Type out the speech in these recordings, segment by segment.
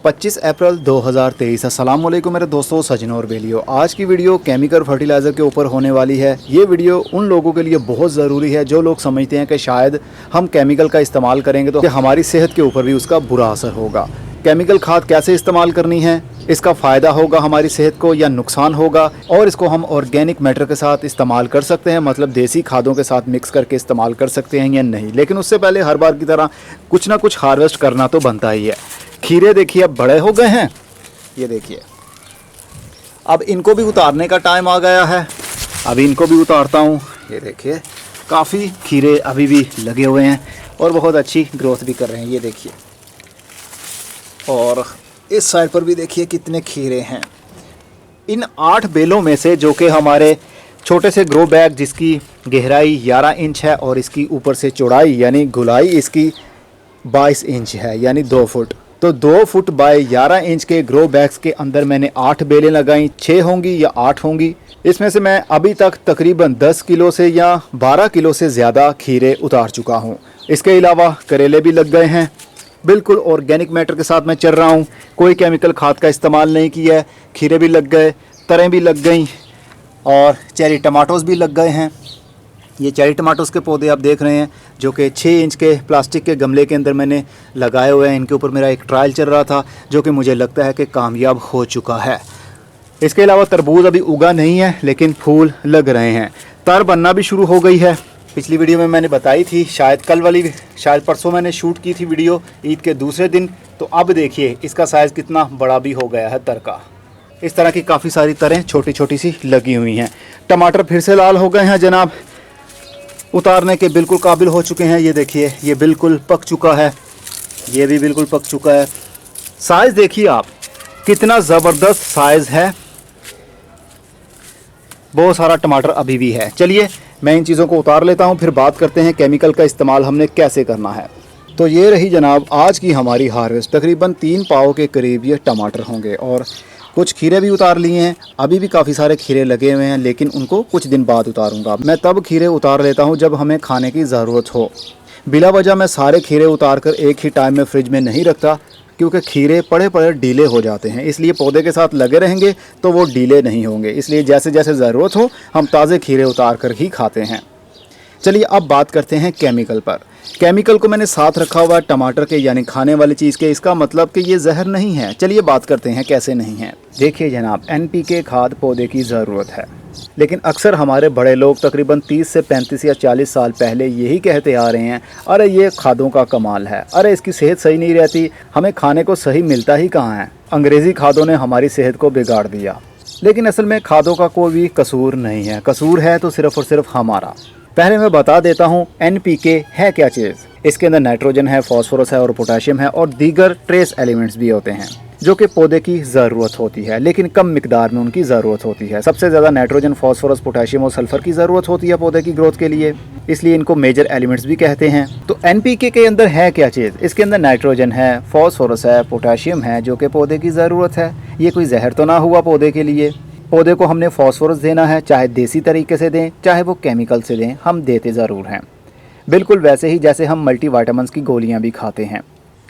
25 अप्रैल 2023। अस्सलाम वालेकुम मेरे दोस्तों, सजनों और बेलियों। आज की वीडियो केमिकल फर्टिलाइज़र के ऊपर होने वाली है। ये वीडियो उन लोगों के लिए बहुत ज़रूरी है जो लोग समझते हैं कि शायद हम केमिकल का इस्तेमाल करेंगे तो हमारी सेहत के ऊपर भी उसका बुरा असर होगा। केमिकल खाद कैसे इस्तेमाल करनी है, इसका फ़ायदा होगा हमारी सेहत को या नुकसान होगा, और इसको हम ऑर्गेनिक मैटर के साथ इस्तेमाल कर सकते हैं, मतलब देसी खादों के साथ मिक्स करके इस्तेमाल कर सकते हैं या नहीं। लेकिन उससे पहले हर बार की तरह कुछ ना कुछ हार्वेस्ट करना तो बनता ही है। खीरे देखिए अब बड़े हो गए हैं, ये देखिए। अब इनको भी उतारने का टाइम आ गया है। अभी इनको भी उतारता हूँ। ये देखिए काफ़ी खीरे अभी भी लगे हुए हैं और बहुत अच्छी ग्रोथ भी कर रहे हैं, ये देखिए। और इस साइड पर भी देखिए कितने खीरे हैं। इन 8 बेलों में से, जो कि हमारे छोटे से ग्रो बैग जिसकी गहराई 11 इंच है और इसकी ऊपर से चौड़ाई यानी गोलाई इसकी 22 इंच है यानी 2 फुट, तो 2 फुट बाय 11 इंच के ग्रो बैग्स के अंदर मैंने 8 बेलें लगाई। 6 होंगी या 8 होंगी। इसमें से मैं अभी तक तकरीबन 10 किलो से या 12 किलो से ज़्यादा खीरे उतार चुका हूँ। इसके अलावा करेले भी लग गए हैं। बिल्कुल ऑर्गेनिक मैटर के साथ मैं चल रहा हूँ, कोई केमिकल खाद का इस्तेमाल नहीं किया है। खीरे भी लग गए, तरें भी लग गई और चेरी टमाटोस भी लग गए हैं। ये चेरी टमाटोस के पौधे आप देख रहे हैं जो कि 6 इंच के प्लास्टिक के गमले के अंदर मैंने लगाए हुए हैं। इनके ऊपर मेरा एक ट्रायल चल रहा था जो कि मुझे लगता है कि कामयाब हो चुका है। इसके अलावा तरबूज अभी उगा नहीं है लेकिन फूल लग रहे हैं। तर बनना भी शुरू हो गई है। पिछली वीडियो में मैंने बताई थी, शायद परसों मैंने शूट की थी वीडियो ईद के दूसरे दिन। तो अब देखिए इसका साइज़ कितना बड़ा भी हो गया है तर का। इस तरह की काफ़ी सारी तरें छोटी छोटी सी लगी हुई हैं। टमाटर फिर से लाल हो गए हैं जनाब, उतारने के बिल्कुल काबिल हो चुके हैं। ये देखिए ये बिल्कुल पक चुका है, ये भी बिल्कुल पक चुका है। साइज़ देखिए आप, कितना ज़बरदस्त साइज़ है। बहुत सारा टमाटर अभी भी है। चलिए मैं इन चीज़ों को उतार लेता हूँ, फिर बात करते हैं केमिकल का इस्तेमाल हमने कैसे करना है। तो ये रही जनाब आज की हमारी हार्वेस्ट। तकरीबन 3 पाव के करीब ये टमाटर होंगे और कुछ खीरे भी उतार लिए हैं। अभी भी काफ़ी सारे खीरे लगे हुए हैं लेकिन उनको कुछ दिन बाद उतारूंगा। मैं तब खीरे उतार लेता हूं जब हमें खाने की ज़रूरत हो। बिला वजह मैं सारे खीरे उतार कर एक ही टाइम में फ्रिज में नहीं रखता, क्योंकि खीरे पड़े पड़े डीले हो जाते हैं। इसलिए पौधे के साथ लगे रहेंगे तो वो डीले नहीं होंगे। इसलिए जैसे जैसे ज़रूरत हो हम ताज़े खीरे उतार कर ही खाते हैं। चलिए अब बात करते हैं केमिकल पर। केमिकल को मैंने साथ रखा हुआ टमाटर के यानी खाने वाली चीज़ के। इसका मतलब कि ये जहर नहीं है। चलिए बात करते हैं कैसे नहीं है। देखिए जनाब, NPK खाद पौधे की ज़रूरत है, लेकिन अक्सर हमारे बड़े लोग तकरीबन 30 से 35 या 40 साल पहले यही कहते आ रहे हैं, अरे ये खादों का कमाल है, अरे इसकी सेहत सही नहीं रहती, हमें खाने को सही मिलता ही कहाँ है, अंग्रेज़ी खादों ने हमारी सेहत को बिगाड़ दिया। लेकिन असल में खादों का कोई भी कसूर नहीं है। कसूर है तो सिर्फ़ और सिर्फ हमारा। पहले मैं बता देता हूँ NPK है क्या चीज़। इसके अंदर नाइट्रोजन है, फास्फोरस है और पोटाशियम है और दीगर ट्रेस एलिमेंट्स भी होते हैं जो कि पौधे की ज़रूरत होती है, लेकिन कम मिकदार में उनकी ज़रूरत होती है। सबसे ज़्यादा नाइट्रोजन, फास्फोरस, पोटाशियम और सल्फ़र की ज़रूरत होती है पौधे की ग्रोथ के लिए, इसलिए इनको मेजर एलिमेंट्स भी कहते हैं। तो NPK के अंदर है क्या चीज़? इसके अंदर नाइट्रोजन है, फास्फोरस है, पोटाशियम है जो कि पौधे की ज़रूरत है। ये कोई जहर तो ना हुआ पौधे के लिए। पौधे को हमने फास्फोरस देना है, चाहे देसी तरीके से दें चाहे वो केमिकल से दें, हम देते ज़रूर हैं। बिल्कुल वैसे ही जैसे हम मल्टीविटामिन्स की गोलियां भी खाते हैं।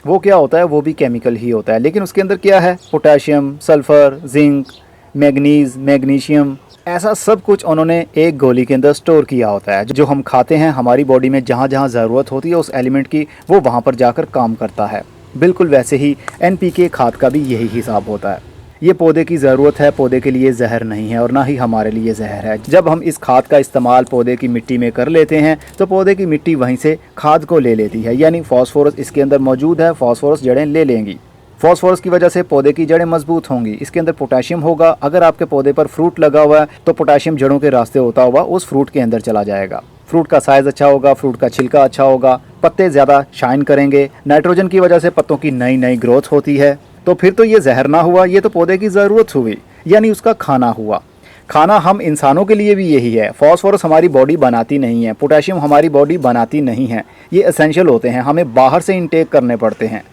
वो क्या होता है, वो भी केमिकल ही होता है, लेकिन उसके अंदर क्या है, potassium, sulphur, zinc, manganese, magnesium, ऐसा सब कुछ उन्होंने एक गोली के अंदर स्टोर किया होता है। जो हम खाते हैं हमारी बॉडी में जहाँ जहाँ ज़रूरत होती है उस एलिमेंट की, वो वहाँ पर जाकर काम करता है। बिल्कुल वैसे ही NPK खाद का भी यही हिसाब होता है। ये पौधे की ज़रूरत है, पौधे के लिए जहर नहीं है और ना ही हमारे लिए जहर है। जब हम इस खाद का इस्तेमाल पौधे की मिट्टी में कर लेते हैं तो पौधे की मिट्टी वहीं से खाद को ले लेती है, यानी फास्फोरस इसके अंदर मौजूद है, फास्फोरस जड़ें ले लेंगी। फास्फोरस की वजह से पौधे की जड़ें मजबूत होंगी। इसके अंदर पोटाशियम होगा। अगर आपके पौधे पर फ्रूट लगा हुआ है तो पोटाशियम जड़ों के रास्ते होता हुआ उस फ्रूट के अंदर चला जाएगा। फ्रूट का साइज़ अच्छा होगा, फ्रूट का छिलका अच्छा होगा, पत्ते ज़्यादा शाइन करेंगे। नाइट्रोजन की वजह से पत्तों की नई नई ग्रोथ होती है। तो फिर तो ये जहर ना हुआ, ये तो पौधे की ज़रूरत हुई, यानी उसका खाना हुआ। खाना हम इंसानों के लिए भी यही है। फास्फोरस हमारी बॉडी बनाती नहीं है, पोटाशियम हमारी बॉडी बनाती नहीं है। ये एसेंशियल होते हैं, हमें बाहर से इंटेक करने पड़ते हैं।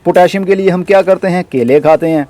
पोटाशियम के लिए हम क्या करते हैं, केले खाते हैं।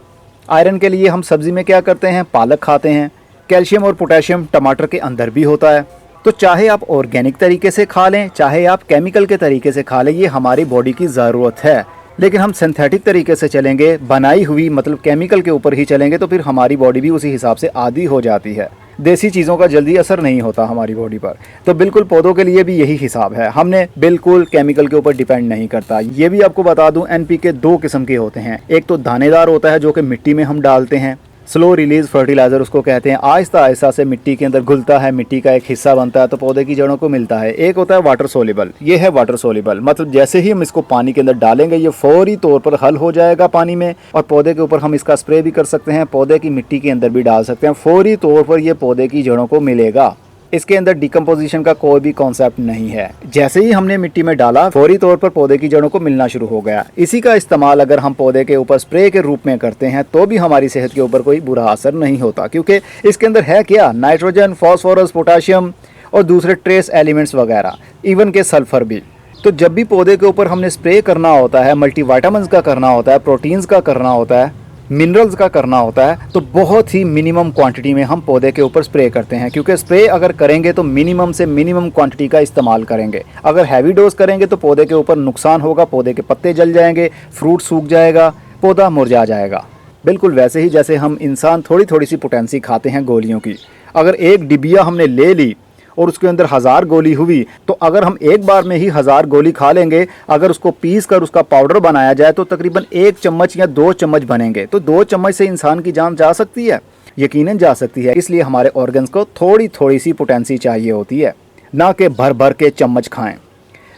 आयरन के लिए हम सब्ज़ी में क्या करते हैं, पालक खाते हैं। कैल्शियम और पोटाशियम टमाटर के अंदर भी होता है। तो चाहे आप ऑर्गेनिक तरीके से खा लें चाहे आप केमिकल के तरीके से खा लें, ये हमारी बॉडी की ज़रूरत है। लेकिन हम सिंथेटिक तरीके से चलेंगे, बनाई हुई मतलब केमिकल के ऊपर ही चलेंगे, तो फिर हमारी बॉडी भी उसी हिसाब से आदी हो जाती है। देसी चीज़ों का जल्दी असर नहीं होता हमारी बॉडी पर। तो बिल्कुल पौधों के लिए भी यही हिसाब है, हमने बिल्कुल केमिकल के ऊपर डिपेंड नहीं करता। ये भी आपको बता दूं, एनपीके 2 किस्म के होते हैं। एक तो दानेदार होता है जो कि मिट्टी में हम डालते हैं, स्लो रिलीज फर्टिलाइजर उसको कहते हैं, आहिस्ता आहिस्ता से मिट्टी के अंदर घुलता है, मिट्टी का एक हिस्सा बनता है तो पौधे की जड़ों को मिलता है। एक होता है वाटर सोल्यूबल, ये है वाटर सोल्यूबल, मतलब जैसे ही हम इसको पानी के अंदर डालेंगे ये फौरी तौर पर हल हो जाएगा पानी में, और पौधे के ऊपर हम इसका स्प्रे भी कर सकते हैं, पौधे की मिट्टी के अंदर भी डाल सकते हैं, फौरी तौर पर ये पौधे की जड़ों को मिलेगा। इसके अंदर डिकम्पोजिशन का कोई भी कॉन्सेप्ट नहीं है। जैसे ही हमने मिट्टी में डाला फौरी तौर पर पौधे की जड़ों को मिलना शुरू हो गया। इसी का इस्तेमाल अगर हम पौधे के ऊपर स्प्रे के रूप में करते हैं तो भी हमारी सेहत के ऊपर कोई बुरा असर नहीं होता, क्योंकि इसके अंदर है क्या, नाइट्रोजन, फॉस्फोरस, पोटाशियम और दूसरे ट्रेस एलिमेंट्स वगैरह, इवन के सल्फर भी। तो जब भी पौधे के ऊपर हमने स्प्रे करना होता है, मल्टीविटामिन्स का करना होता है, प्रोटीन्स का करना होता है, मिनरल्स का करना होता है, तो बहुत ही मिनिमम क्वांटिटी में हम पौधे के ऊपर स्प्रे करते हैं, क्योंकि स्प्रे अगर करेंगे तो मिनिमम से मिनिमम क्वांटिटी का इस्तेमाल करेंगे। अगर हैवी डोज करेंगे तो पौधे के ऊपर नुकसान होगा, पौधे के पत्ते जल जाएंगे, फ्रूट सूख जाएगा, पौधा मुरझा जाएगा। बिल्कुल वैसे ही जैसे हम इंसान थोड़ी थोड़ी सी पोटेंसी खाते हैं गोलियों की। अगर एक डिबिया हमने ले ली और उसके अंदर 1000 गोली हुई, तो अगर हम एक बार में ही 1000 गोली खा लेंगे, अगर उसको पीस कर उसका पाउडर बनाया जाए तो तकरीबन 1 चम्मच या 2 चम्मच बनेंगे। तो 2 चम्मच से इंसान की जान जा सकती है, यकीनन जा सकती है। इसलिए हमारे ऑर्गन्स को थोड़ी थोड़ी सी पोटेंसी चाहिए होती है, ना कि भर भर के चम्मच खाएं।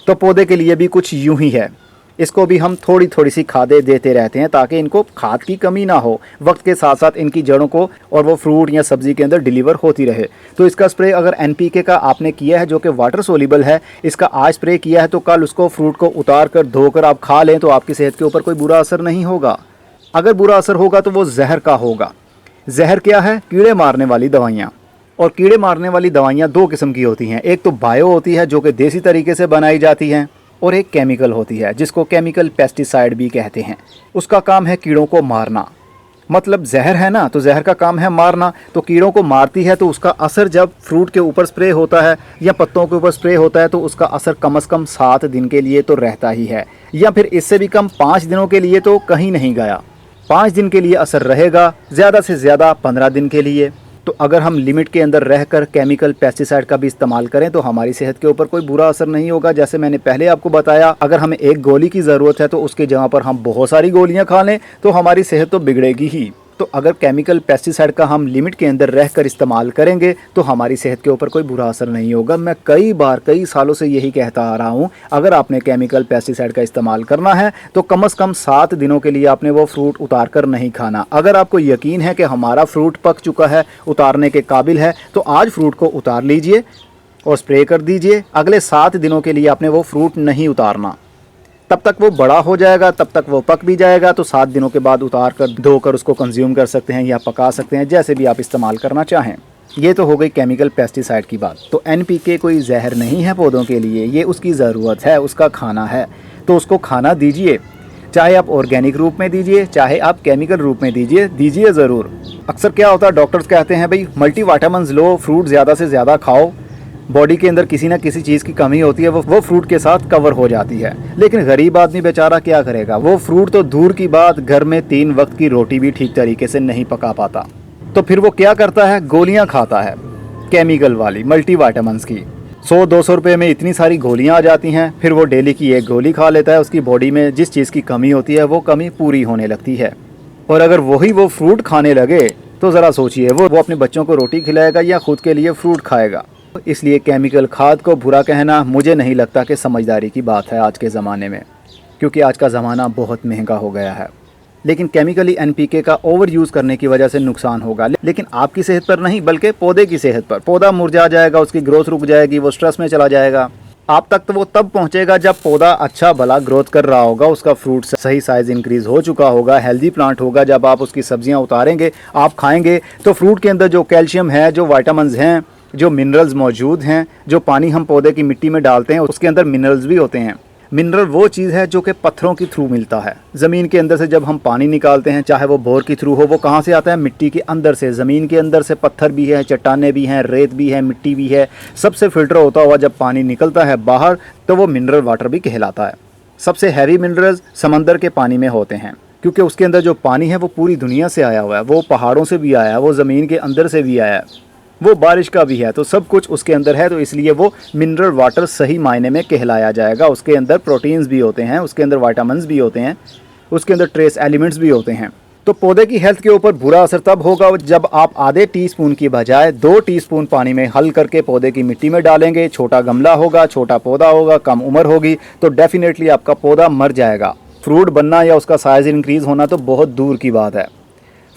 तो पौधे के लिए भी कुछ यूं ही है, इसको भी हम थोड़ी थोड़ी सी खादें देते रहते हैं ताकि इनको खाद की कमी ना हो, वक्त के साथ साथ इनकी जड़ों को और वो फ्रूट या सब्जी के अंदर डिलीवर होती रहे। तो इसका स्प्रे अगर एनपीके का आपने किया है जो कि वाटर सोल्यूबल है, इसका आज स्प्रे किया है तो कल उसको फ्रूट को उतार कर धोकर आप खा लें तो आपकी सेहत के ऊपर कोई बुरा असर नहीं होगा। अगर बुरा असर होगा तो वो जहर का होगा। जहर क्या है? कीड़े मारने वाली दवाइयाँ। और कीड़े मारने वाली दवाइयाँ 2 किस्म की होती हैं, एक तो बायो होती है जो कि देसी तरीके से बनाई जाती हैं, और एक केमिकल होती है जिसको केमिकल पेस्टिसाइड भी कहते हैं। उसका काम है कीड़ों को मारना, मतलब जहर है ना, तो जहर का काम है मारना। तो कीड़ों को मारती है तो उसका असर जब फ्रूट के ऊपर स्प्रे होता है या पत्तों के ऊपर स्प्रे होता है तो उसका असर कम से कम 7 दिन के लिए तो रहता ही है, या फिर इससे भी कम 5 दिनों के लिए तो कहीं नहीं गया। 5 दिन के लिए असर रहेगा, ज़्यादा से ज़्यादा 15 दिन के लिए। तो अगर हम लिमिट के अंदर रहकर केमिकल पेस्टिसाइड का भी इस्तेमाल करें तो हमारी सेहत के ऊपर कोई बुरा असर नहीं होगा। जैसे मैंने पहले आपको बताया, अगर हमें एक गोली की ज़रूरत है तो उसके जगह पर हम बहुत सारी गोलियां खा लें तो हमारी सेहत तो बिगड़ेगी ही। तो अगर केमिकल पेस्टिसाइड का हम लिमिट के अंदर रहकर इस्तेमाल करेंगे तो हमारी सेहत के ऊपर कोई बुरा असर नहीं होगा। मैं कई सालों से यही कहता आ रहा हूँ, अगर आपने केमिकल पेस्टिसाइड का इस्तेमाल करना है तो कम से कम 7 दिनों के लिए आपने वो फ्रूट उतार कर नहीं खाना। अगर आपको यकीन है कि हमारा फ्रूट पक चुका है, उतारने के काबिल है, तो आज फ्रूट को उतार लीजिए और स्प्रे कर दीजिए। अगले 7 दिनों के लिए आपने वो फ्रूट नहीं उतारना, तब तक वो बड़ा हो जाएगा, तब तक वो पक भी जाएगा। तो 7 दिनों के बाद उतार कर धोकर उसको कंज्यूम कर सकते हैं या पका सकते हैं, जैसे भी आप इस्तेमाल करना चाहें। ये तो हो गई केमिकल पेस्टिसाइड की बात। तो एनपीके कोई जहर नहीं है पौधों के लिए, ये उसकी ज़रूरत है, उसका खाना है, तो उसको खाना दीजिए। चाहे आप ऑर्गेनिक रूप में दीजिए, चाहे आप केमिकल रूप में दीजिए ज़रूर। अक्सर क्या होता है, डॉक्टर्स कहते हैं भाई मल्टीविटामिन्स लो, फ्रूट ज़्यादा से ज़्यादा खाओ, बॉडी के अंदर किसी ना किसी चीज़ की कमी होती है, वो फ्रूट के साथ कवर हो जाती है। लेकिन गरीब आदमी बेचारा क्या करेगा, वो फ्रूट तो दूर की बात, घर में 3 वक्त की रोटी भी ठीक तरीके से नहीं पका पाता। तो फिर वो क्या करता है, गोलियां खाता है, केमिकल वाली मल्टीविटामिन्स की। 100-200 रुपये में इतनी सारी गोलियां आ जाती हैं। फिर वो डेली की एक गोली खा लेता है, उसकी बॉडी में जिस चीज़ की कमी होती है वो कमी पूरी होने लगती है। और अगर वो फ्रूट खाने लगे तो ज़रा सोचिए, वो अपने बच्चों को रोटी खिलाएगा या खुद के लिए फ्रूट खाएगा। इसलिए केमिकल खाद को बुरा कहना मुझे नहीं लगता कि समझदारी की बात है आज के ज़माने में, क्योंकि आज का ज़माना बहुत महंगा हो गया है। लेकिन केमिकली एनपीके का ओवर यूज़ करने की वजह से नुकसान होगा, लेकिन आपकी सेहत पर नहीं बल्कि पौधे की सेहत पर। पौधा मुरझा जाएगा, उसकी ग्रोथ रुक जाएगी, वो स्ट्रेस में चला जाएगा। आप तक तो वो तब पहुंचेगा जब पौधा अच्छा भला ग्रोथ कर रहा होगा, उसका फ्रूट सही साइज़ इंक्रीज़ हो चुका होगा, हेल्दी प्लांट होगा। जब आप उसकी सब्जियां उतारेंगे, आप खाएंगे, तो फ्रूट के अंदर जो कैल्शियम है, जो विटामिन्स हैं, जो मिनरल्स मौजूद हैं, जो पानी हम पौधे की मिट्टी में डालते हैं उसके अंदर मिनरल्स भी होते हैं। मिनरल वो चीज़ है जो कि पत्थरों के थ्रू मिलता है। ज़मीन के अंदर से जब हम पानी निकालते हैं, चाहे वो बोर के थ्रू हो, वो कहाँ से आता है, मिट्टी के अंदर से। ज़मीन के अंदर से पत्थर भी है, चट्टानें भी हैं, रेत भी है, मिट्टी भी है, सबसे फिल्टर होता हुआ जब पानी निकलता है बाहर तो वो मिनरल वाटर भी कहलाता है। सबसे हैवी मिनरल्स समंदर के पानी में होते हैं, क्योंकि उसके अंदर जो पानी है वो पूरी दुनिया से आया हुआ है, वो पहाड़ों से भी आया है, वो ज़मीन के अंदर से भी आया है, वो बारिश का भी है, तो सब कुछ उसके अंदर है। तो इसलिए वो मिनरल वाटर सही मायने में कहलाया जाएगा। उसके अंदर प्रोटीन्स भी होते हैं, उसके अंदर विटामिन्स भी होते हैं, उसके अंदर ट्रेस एलिमेंट्स भी होते हैं। तो पौधे की हेल्थ के ऊपर बुरा असर तब होगा जब आप आधे टीस्पून की बजाय 2 टीस्पून पानी में हल करके पौधे की मिट्टी में डालेंगे। छोटा गमला होगा, छोटा पौधा होगा, कम उम्र होगी, तो डेफिनेटली आपका पौधा मर जाएगा। फ्रूट बनना या उसका साइज़ इंक्रीज़ होना तो बहुत दूर की बात है।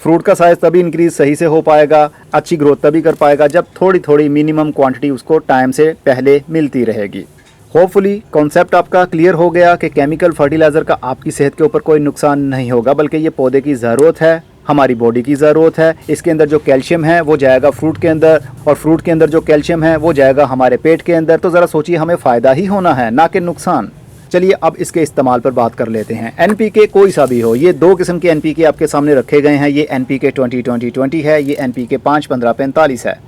फ्रूट का साइज़ तभी इंक्रीज़ सही से हो पाएगा, अच्छी ग्रोथ तभी कर पाएगा जब थोड़ी थोड़ी मिनिमम क्वांटिटी उसको टाइम से पहले मिलती रहेगी। होपफुली कॉन्सेप्ट आपका क्लियर हो गया कि केमिकल फर्टिलाइज़र का आपकी सेहत के ऊपर कोई नुकसान नहीं होगा, बल्कि ये पौधे की ज़रूरत है, हमारी बॉडी की ज़रूरत है। इसके अंदर जो कैल्शियम है वो जाएगा फ्रूट के अंदर, और फ्रूट के अंदर जो कैल्शियम है वो जाएगा हमारे पेट के अंदर। तो ज़रा सोचिए, हमें फ़ायदा ही होना है, ना कि नुकसान। चलिए अब इसके इस्तेमाल पर बात कर लेते हैं। एनपीके कोई सा भी हो, ये 2 किस्म के एनपीके आपके सामने रखे गए हैं। ये एनपीके 20-20-20 है, ये एनपीके 5-15-45 है।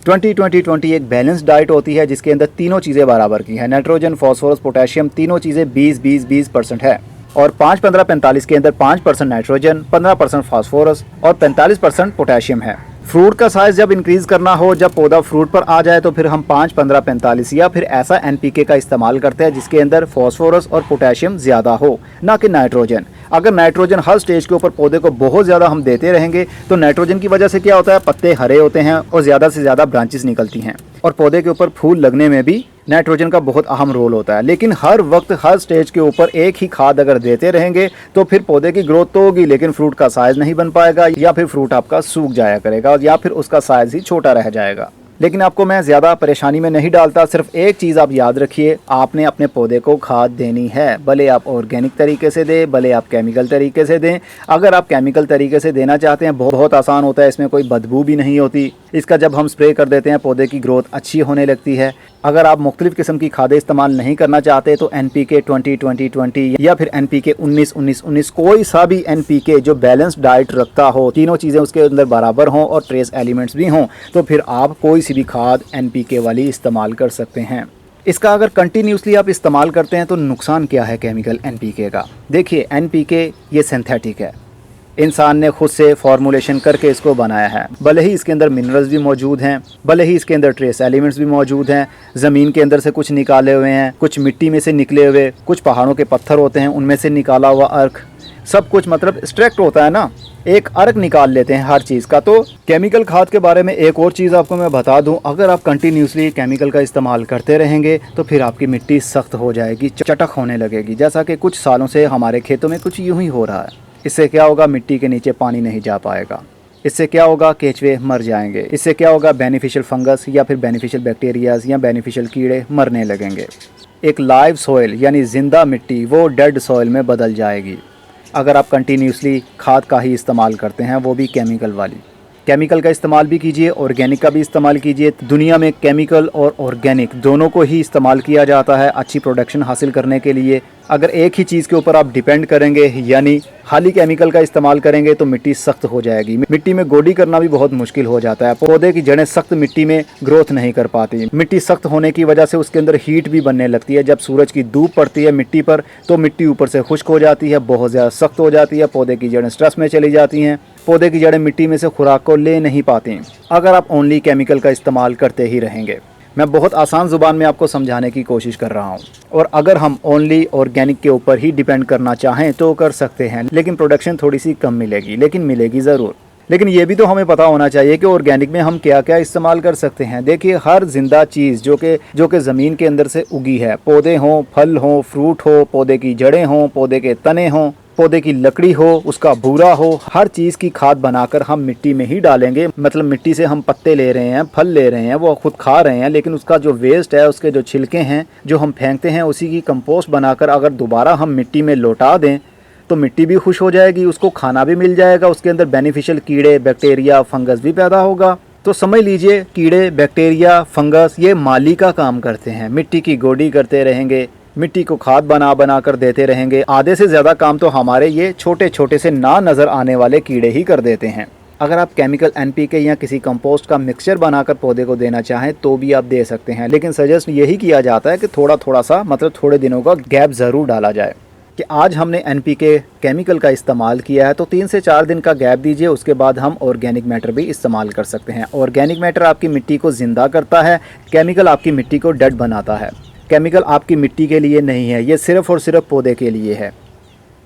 20-20-20 एक बैलेंस डाइट होती है जिसके अंदर तीनों चीज़ें बराबर की हैं, नाइट्रोजन, फॉस्फोरस, पोटेशियम, तीनों चीज़ें 20-20-20% है। और 5-15-45 के अंदर 5% नाइट्रोजन, 15% फॉस्फोरस और 45% पोटेशियम है। फ्रूट का साइज़ जब इंक्रीज़ करना हो, जब पौधा फ्रूट पर आ जाए, तो फिर हम 5-15-45 या फिर ऐसा एनपीके का इस्तेमाल करते हैं जिसके अंदर फॉस्फोरस और पोटेशियम ज़्यादा हो, ना कि नाइट्रोजन। अगर नाइट्रोजन हर स्टेज के ऊपर पौधे को बहुत ज़्यादा हम देते रहेंगे तो नाइट्रोजन की वजह से क्या होता है, पत्ते हरे होते हैं और ज़्यादा से ज़्यादा ब्रांचेस निकलती हैं, और पौधे के ऊपर फूल लगने में भी नाइट्रोजन का बहुत अहम रोल होता है। लेकिन हर वक्त हर स्टेज के ऊपर एक ही खाद अगर देते रहेंगे तो फिर पौधे की ग्रोथ तो होगी, लेकिन फ्रूट का साइज़ नहीं बन पाएगा, या फिर फ्रूट आपका सूख जाया करेगा, या फिर उसका साइज़ ही छोटा रह जाएगा। लेकिन आपको मैं ज़्यादा परेशानी में नहीं डालता। सिर्फ एक चीज़ आप याद रखिए, आपने अपने पौधे को खाद देनी है, भले आप ऑर्गेनिक तरीके से दें, भले आप केमिकल तरीके से दें। अगर आप केमिकल तरीके से देना चाहते हैं, बहुत आसान होता है, इसमें कोई बदबू भी नहीं होती। इसका जब हम स्प्रे कर देते हैं पौधे की ग्रोथ अच्छी होने लगती है। अगर आप मुख्तलिफ़ किस्म की खादें इस्तेमाल नहीं करना चाहते तो एनपीके 20-20-20 या फिर एनपीके 19-19-19, कोई सा भी एनपीके जो बैलेंस डाइट रखता हो, तीनों चीज़ें उसके अंदर बराबर हों और ट्रेस एलिमेंट्स भी हों, तो फिर आप कोई सी भी खाद एनपीके वाली इस्तेमाल कर सकते हैं। इसका अगर कंटिन्यूसली आप इस्तेमाल करते हैं तो नुकसान क्या है केमिकल एनपीके का? देखिए, एनपीके ये सिंथेटिक है, इंसान ने खुद से फॉर्मुलेशन करके इसको बनाया है। भले ही इसके अंदर मिनरल्स भी मौजूद हैं, भले ही इसके अंदर ट्रेस एलिमेंट्स भी मौजूद हैं, ज़मीन के अंदर से कुछ निकाले हुए हैं, कुछ मिट्टी में से निकले हुए, कुछ पहाड़ों के पत्थर होते हैं उनमें से निकाला हुआ अर्क, सब कुछ मतलब एक्सट्रैक्ट होता है ना, एक अर्क निकाल लेते हैं हर चीज़ का। तो केमिकल खाद के बारे में एक और चीज़ आपको मैं बता दूं, अगर आप कंटिन्यूसली केमिकल का इस्तेमाल करते रहेंगे तो फिर आपकी मिट्टी सख्त हो जाएगी, चटक होने लगेगी, जैसा कि कुछ सालों से हमारे खेतों में कुछ यूं ही हो रहा है। इससे क्या होगा, मिट्टी के नीचे पानी नहीं जा पाएगा। इससे क्या होगा, केचुए मर जाएंगे। इससे क्या होगा, बेनिफिशियल फंगस या फिर बेनिफिशियल बैक्टीरियाज या बेनिफिशियल कीड़े मरने लगेंगे। एक लाइव सॉइल यानी ज़िंदा मिट्टी वो डेड सॉइल में बदल जाएगी अगर आप कंटिन्यूसली खाद का ही इस्तेमाल करते हैं, वो भी केमिकल वाली। केमिकल का इस्तेमाल भी कीजिए, ऑर्गेनिक का भी इस्तेमाल कीजिए। दुनिया में केमिकल और ऑर्गेनिक दोनों को ही इस्तेमाल किया जाता है अच्छी प्रोडक्शन हासिल करने के लिए। अगर एक ही चीज़ के ऊपर आप डिपेंड करेंगे यानी खाली केमिकल का इस्तेमाल करेंगे तो मिट्टी सख्त हो जाएगी। मिट्टी में गोडी करना भी बहुत मुश्किल हो जाता है। पौधे की जड़ें सख्त मिट्टी में ग्रोथ नहीं कर पाती। मिट्टी सख्त होने की वजह से उसके अंदर हीट भी बनने लगती है। जब सूरज की धूप पड़ती है मिट्टी पर तो मिट्टी ऊपर से खुश्क हो जाती है, बहुत ज़्यादा सख्त हो जाती है। पौधे की जड़ें स्ट्रेस में चली जाती हैं। पौधे की जड़ें मिट्टी में से खुराक को ले नहीं पाती अगर आप ओनली केमिकल का इस्तेमाल करते ही रहेंगे। मैं बहुत आसान ज़ुबान में आपको समझाने की कोशिश कर रहा हूँ। और अगर हम ओनली ऑर्गेनिक के ऊपर ही डिपेंड करना चाहें तो कर सकते हैं, लेकिन प्रोडक्शन थोड़ी सी कम मिलेगी, लेकिन मिलेगी ज़रूर। लेकिन ये भी तो हमें पता होना चाहिए कि ऑर्गेनिक में हम क्या क्या इस्तेमाल कर सकते हैं। देखिए, हर जिंदा चीज़ जो कि ज़मीन के अंदर से उगी है, पौधे हों, फल हों, फ्रूट हो, पौधे की जड़ें हों, पौधे के तने हों, पौधे की लकड़ी हो, उसका भूरा हो, हर चीज़ की खाद बनाकर हम मिट्टी में ही डालेंगे। मतलब मिट्टी से हम पत्ते ले रहे हैं, फल ले रहे हैं, वो खुद खा रहे हैं, लेकिन उसका जो वेस्ट है, उसके जो छिलके हैं जो हम फेंकते हैं, उसी की कंपोस्ट बनाकर अगर दोबारा हम मिट्टी में लौटा दें तो मिट्टी भी खुश हो जाएगी, उसको खाना भी मिल जाएगा, उसके अंदर बेनिफिशियल कीड़े, बैक्टीरिया, फंगस भी पैदा होगा। तो समझ लीजिए, कीड़े, बैक्टीरिया, फंगस ये माली का काम करते हैं। मिट्टी की गोडी करते रहेंगे, मिट्टी को खाद बना कर देते रहेंगे। आधे से ज़्यादा काम तो हमारे ये छोटे छोटे से ना नज़र आने वाले कीड़े ही कर देते हैं। अगर आप केमिकल एनपीके या किसी कंपोस्ट का मिक्सचर बनाकर पौधे को देना चाहें तो भी आप दे सकते हैं, लेकिन सजेस्ट यही किया जाता है कि थोड़ा थोड़ा सा मतलब थोड़े दिनों का गैप ज़रूर डाला जाए। कि आज हमने एनपीके केमिकल का इस्तेमाल किया है तो 3 से 4 दिन का गैप दीजिए, उसके बाद हम ऑर्गेनिक मैटर भी इस्तेमाल कर सकते हैं। ऑर्गेनिक मैटर आपकी मिट्टी को ज़िंदा करता है, केमिकल आपकी मिट्टी को डेड बनाता है। केमिकल आपकी मिट्टी के लिए नहीं है, ये सिर्फ़ और सिर्फ पौधे के लिए है।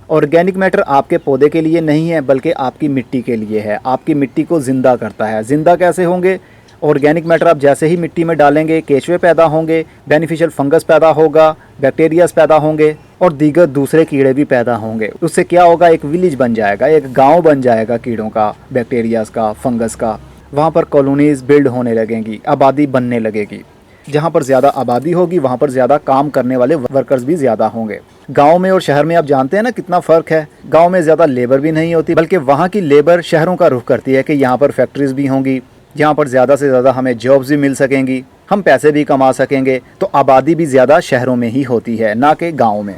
ऑर्गेनिक मैटर आपके पौधे के लिए नहीं है बल्कि आपकी मिट्टी के लिए है, आपकी मिट्टी को ज़िंदा करता है। ज़िंदा कैसे होंगे? ऑर्गेनिक मैटर आप जैसे ही मिट्टी में डालेंगे केचुए पैदा होंगे, बेनिफिशियल फंगस पैदा होगा, बैक्टीरियाज पैदा होंगे और दीगर दूसरे कीड़े भी पैदा होंगे। उससे क्या होगा? एक विलेज बन जाएगा, एक गांव बन जाएगा कीड़ों का, बैक्टीरियाज का, फंगस का। वहाँ पर कॉलोनीज़ बिल्ड होने लगेंगी, आबादी बनने लगेगी। जहाँ पर ज़्यादा आबादी होगी वहाँ पर ज़्यादा काम करने वाले वर्कर्स भी ज़्यादा होंगे। गांव में और शहर में आप जानते हैं ना कितना फ़र्क है। गांव में ज़्यादा लेबर भी नहीं होती बल्कि वहाँ की लेबर शहरों का रुख करती है कि यहाँ पर फैक्ट्रीज़ भी होंगी, यहाँ पर ज़्यादा से ज़्यादा हमें जॉब्स भी मिल सकेंगी, हम पैसे भी कमा सकेंगे। तो आबादी भी ज़्यादा शहरों में ही होती है, ना कि गाँव में।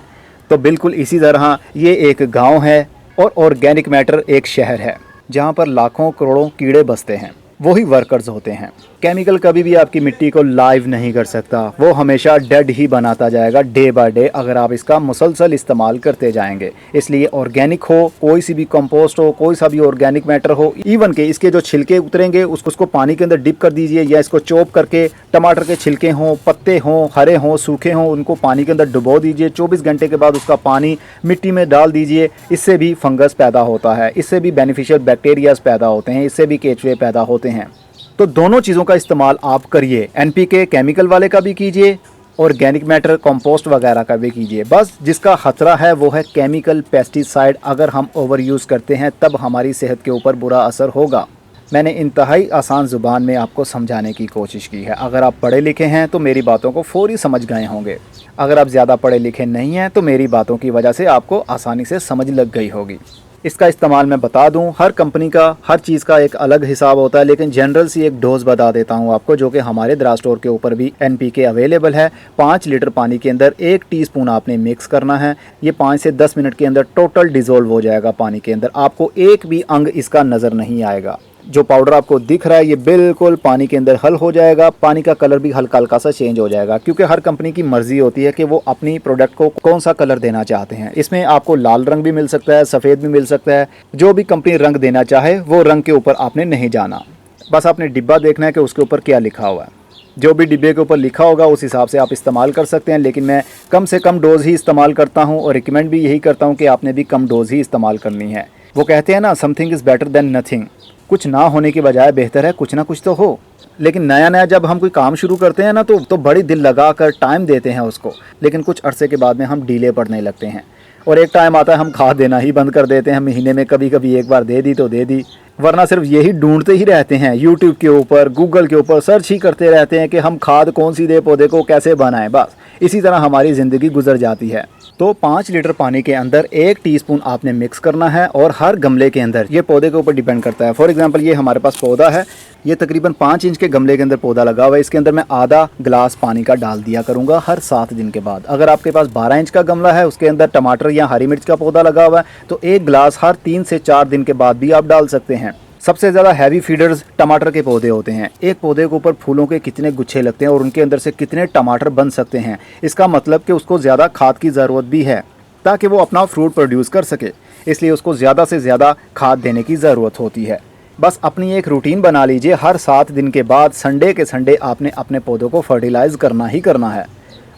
तो बिल्कुल इसी तरह ये एक गाँव है और ऑर्गेनिक मैटर एक शहर है जहाँ पर लाखों करोड़ों कीड़े बसते हैं, वही वर्कर्स होते हैं। केमिकल कभी भी आपकी मिट्टी को लाइव नहीं कर सकता, वो हमेशा डेड ही बनाता जाएगा डे बाय डे अगर आप इसका मुसलसल इस्तेमाल करते जाएंगे। इसलिए ऑर्गेनिक हो, कोई सी भी कंपोस्ट हो, कोई सा भी ऑर्गेनिक मैटर हो, इवन के इसके जो छिलके उतरेंगे उसको पानी के अंदर डिप कर दीजिए, या इसको चॉप करके टमाटर के छिलके हों, पत्ते हों, हरे हों, सूखे हों, उनको पानी के अंदर डुबो दीजिए। 24 घंटे के बाद उसका पानी मिट्टी में डाल दीजिए। इससे भी फंगस पैदा होता है, इससे भी बेनिफिशियल बैक्टीरियाज पैदा होते हैं, इससे भी केचुए पैदा होते हैं। तो दोनों चीज़ों का इस्तेमाल आप करिए, एनपीके केमिकल वाले का भी कीजिए, ऑर्गेनिक मैटर कंपोस्ट वगैरह का भी कीजिए। बस जिसका खतरा है वो है केमिकल पेस्टिसाइड। अगर हम ओवर यूज़ करते हैं तब हमारी सेहत के ऊपर बुरा असर होगा। मैंने इंतहाई आसान ज़ुबान में आपको समझाने की कोशिश की है। अगर आप पढ़े लिखे हैं तो मेरी बातों को फौरी समझ गए होंगे। अगर आप ज़्यादा पढ़े लिखे नहीं हैं तो मेरी बातों की वजह से आपको आसानी से समझ लग गई होगी। इसका इस्तेमाल मैं बता दूं, हर कंपनी का हर चीज़ का एक अलग हिसाब होता है, लेकिन जनरल सी एक डोज बता देता हूं आपको, जो कि हमारे द्रा स्टोर के ऊपर भी एनपीके अवेलेबल है। 5 लीटर पानी के अंदर 1 टीस्पून आपने मिक्स करना है। ये 5 से 10 मिनट के अंदर टोटल डिज़ोल्व हो जाएगा पानी के अंदर। आपको एक भी अंग इसका नज़र नहीं आएगा। जो पाउडर आपको दिख रहा है ये बिल्कुल पानी के अंदर हल हो जाएगा। पानी का कलर भी हल्का हल्का सा चेंज हो जाएगा, क्योंकि हर कंपनी की मर्जी होती है कि वो अपनी प्रोडक्ट को कौन सा कलर देना चाहते हैं। इसमें आपको लाल रंग भी मिल सकता है, सफ़ेद भी मिल सकता है। जो भी कंपनी रंग देना चाहे वो रंग के ऊपर आपने नहीं जाना, बस आपने डिब्बा देखना है कि उसके ऊपर क्या लिखा हुआ है। जो भी डिब्बे के ऊपर लिखा होगा उस हिसाब से आप इस्तेमाल कर सकते हैं, लेकिन मैं कम से कम डोज ही इस्तेमाल करता हूँ और रिकमेंड भी यही करता हूँ कि आपने भी कम डोज ही इस्तेमाल करनी है। वो कहते हैं ना, something is better than nothing. कुछ ना होने की बजाय बेहतर है कुछ ना कुछ तो हो। लेकिन नया नया जब हम कोई काम शुरू करते हैं ना तो बड़ी दिल लगा कर टाइम देते हैं उसको, लेकिन कुछ अरसे के बाद में हम डीले पड़ने लगते हैं और एक टाइम आता है हम खाद देना ही बंद कर देते हैं। महीने में कभी कभी एक बार दे दी तो दे दी, वरना सिर्फ यही ढूंढते ही रहते हैं यूट्यूब के ऊपर, गूगल के ऊपर सर्च ही करते रहते हैं कि हम खाद कौन सी दे, पौधे को कैसे बनाएं। बस इसी तरह हमारी ज़िंदगी गुजर जाती है। तो 5 लीटर पानी के अंदर 1 टीस्पून आपने मिक्स करना है और हर गमले के अंदर, ये पौधे के ऊपर डिपेंड करता है। फॉर एग्जांपल ये हमारे पास पौधा है, ये तकरीबन 5 इंच के गमले के अंदर पौधा लगा हुआ है। इसके अंदर मैं आधा गिलास पानी का डाल दिया करूँगा हर 7 दिन के बाद। अगर आपके पास 12 इंच का गमला है, उसके अंदर टमाटर या हरी मिर्च का पौधा लगा हुआ है, तो 1 गिलास हर 3 से 4 दिन के बाद भी आप डाल सकते हैं। सबसे ज़्यादा हैवी फीडर्स टमाटर के पौधे होते हैं। एक पौधे के ऊपर फूलों के कितने गुच्छे लगते हैं और उनके अंदर से कितने टमाटर बन सकते हैं। इसका मतलब कि उसको ज़्यादा खाद की ज़रूरत भी है ताकि वो अपना फ्रूट प्रोड्यूस कर सके, इसलिए उसको ज़्यादा से ज़्यादा खाद देने की ज़रूरत होती है। बस अपनी एक रूटीन बना लीजिए, हर 7 दिन के बाद संडे के संडे आपने अपने पौधों को फर्टिलाइज़ करना ही करना है।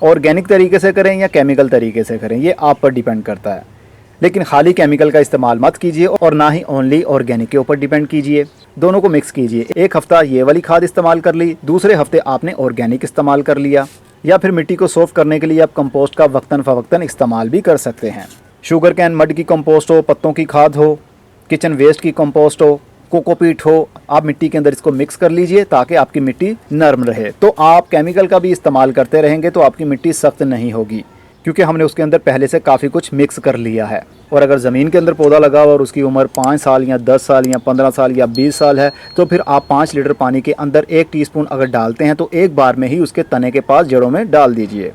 ऑर्गेनिक तरीके से करें या केमिकल तरीके से करें, ये आप पर डिपेंड करता है। लेकिन खाली केमिकल का इस्तेमाल मत कीजिए और ना ही ओनली ऑर्गेनिक के ऊपर डिपेंड कीजिए। दोनों को मिक्स कीजिए। एक हफ्ता ये वाली खाद इस्तेमाल कर ली, दूसरे हफ्ते आपने ऑर्गेनिक इस्तेमाल कर लिया। या फिर मिट्टी को सॉफ्ट करने के लिए आप कंपोस्ट का वक्तन फ़वक्तन इस्तेमाल भी कर सकते हैं। शुगर कैन मड की कंपोस्ट हो, पत्तों की खाद हो, किचन वेस्ट की कंपोस्ट हो, कोकोपीट हो, आप मिट्टी के अंदर इसको मिक्स कर लीजिए ताकि आपकी मिट्टी नरम रहे। तो आप केमिकल का भी इस्तेमाल करते रहेंगे तो आपकी मिट्टी सख्त नहीं होगी, क्योंकि हमने उसके अंदर पहले से काफ़ी कुछ मिक्स कर लिया है। और अगर ज़मीन के अंदर पौधा लगा हुआ और उसकी उम्र 5 साल या 10 साल या 15 साल या 20 साल है, तो फिर आप 5 लीटर पानी के अंदर 1 टीस्पून अगर डालते हैं तो एक बार में ही उसके तने के पास जड़ों में डाल दीजिए।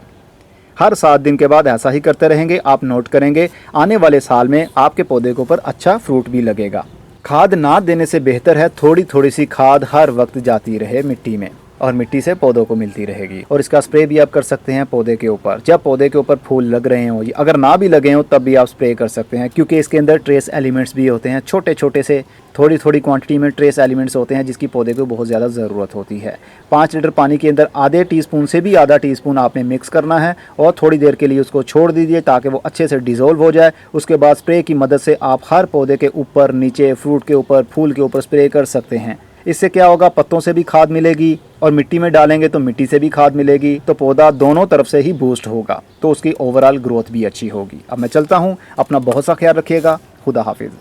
हर 7 दिन के बाद ऐसा ही करते रहेंगे। आप नोट करेंगे आने वाले साल में आपके पौधे के ऊपर अच्छा फ्रूट भी लगेगा। खाद ना देने से बेहतर है थोड़ी थोड़ी सी खाद हर वक्त जाती रहे मिट्टी में और मिट्टी से पौधों को मिलती रहेगी। और इसका स्प्रे भी आप कर सकते हैं पौधे के ऊपर, जब पौधे के ऊपर फूल लग रहे हों, अगर ना भी लगे हों तब भी आप स्प्रे कर सकते हैं, क्योंकि इसके अंदर ट्रेस एलिमेंट्स भी होते हैं, छोटे छोटे से थोड़ी थोड़ी क्वांटिटी में ट्रेस एलिमेंट्स होते हैं जिसकी पौधे को बहुत ज़्यादा ज़रूरत होती है। 5 लीटर पानी के अंदर आधे टीस्पून से भी आधा टीस्पून आपने मिक्स करना है और थोड़ी देर के लिए उसको छोड़ दीजिए ताकि वो अच्छे से डिज़ोल्व हो जाए। उसके बाद स्प्रे की मदद से आप हर पौधे के ऊपर, नीचे, फ्रूट के ऊपर, फूल के ऊपर स्प्रे कर सकते हैं। इससे क्या होगा, पत्तों से भी खाद मिलेगी और मिट्टी में डालेंगे तो मिट्टी से भी खाद मिलेगी, तो पौधा दोनों तरफ से ही बूस्ट होगा, तो उसकी ओवरऑल ग्रोथ भी अच्छी होगी। अब मैं चलता हूँ, अपना बहुत सा ख्याल रखिएगा। खुदा हाफिज़।